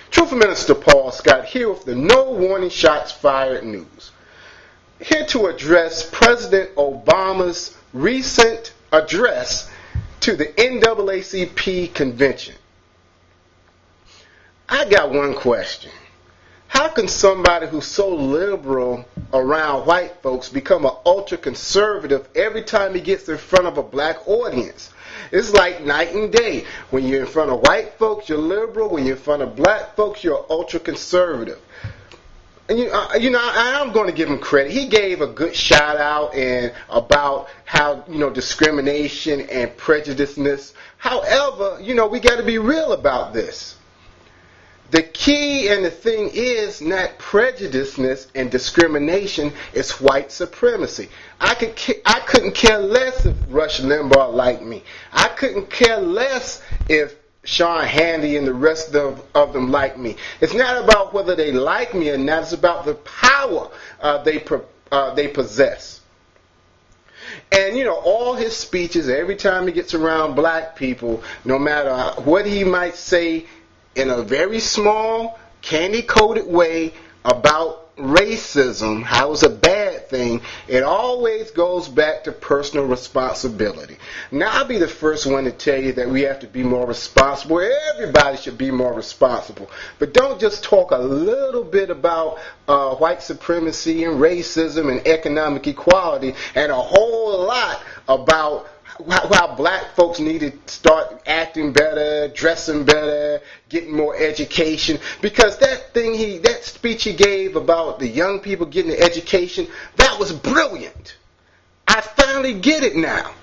Truth Minister Paul Scott here with the No Warning Shots Fired news. Here to address President Obama's recent address to the NAACP convention. I got one question. How can somebody who's so liberal around white folks become an ultra-conservative every time he gets in front of a black audience? It's like night and day. When you're in front of white folks, you're liberal. When you're in front of black folks, you're ultra-conservative. And I am going to give him credit. He gave a good shout out and about how, discrimination and prejudiceness. However, we got to be real about this. The key and the thing is not prejudiceness and discrimination, it's white supremacy. I couldn't care less if Rush Limbaugh liked me. I couldn't care less if Sean Hannity and the rest of them like me. It's not about whether they like me or not. It's about the power they possess. And, all his speeches, every time he gets around black people, no matter what he might say in a very small, candy-coated way about racism, how it's a bad thing, it always goes back to personal responsibility. Now, I'll be the first one to tell you that we have to be more responsible. Everybody should be more responsible. But don't just talk a little bit about white supremacy and racism and economic equality and a whole lot about how black folks need to start acting better, dressing better, getting more education. Because that speech he gave about the young people getting the education, that was brilliant. I finally get it now.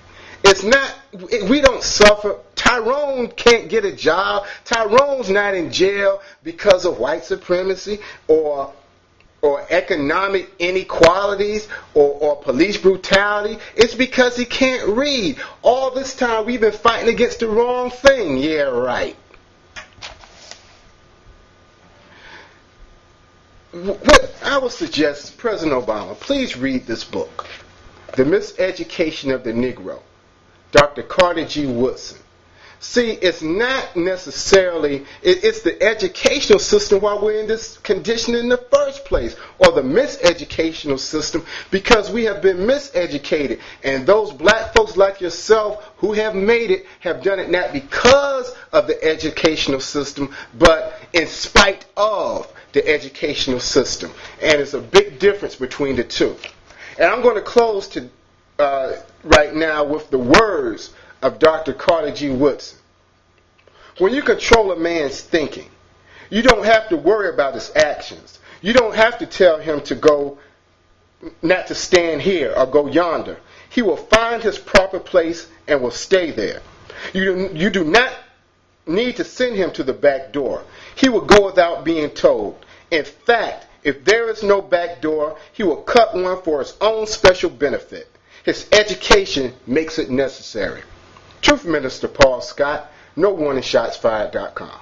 We don't suffer. Tyrone can't get a job. Tyrone's not in jail because of white supremacy or economic inequalities or police brutality. It's because he can't read. All this time we've been fighting against the wrong thing. Yeah, right. What I would suggest, President Obama, please read this book, The Miseducation of the Negro, Dr. Carter G. Woodson. See, it's not necessarily, it's the educational system why we're in this condition in the first place, or the miseducational system, because we have been miseducated. And those black folks like yourself who have made it have done it not because of the educational system, but in spite of the educational system. And it's a big difference between the two. And I'm going to close right now with the words of Dr. Carter G. Woodson. When you control a man's thinking, you don't have to worry about his actions. You don't have to tell him to go, not to stand here or go yonder. He will find his proper place and will stay there. You do not need to send him to the back door. He will go without being told. In fact, if there is no back door, he will cut one for his own special benefit. His education makes it necessary. Truth Minister Paul Scott, NoWarningShotsFired.com.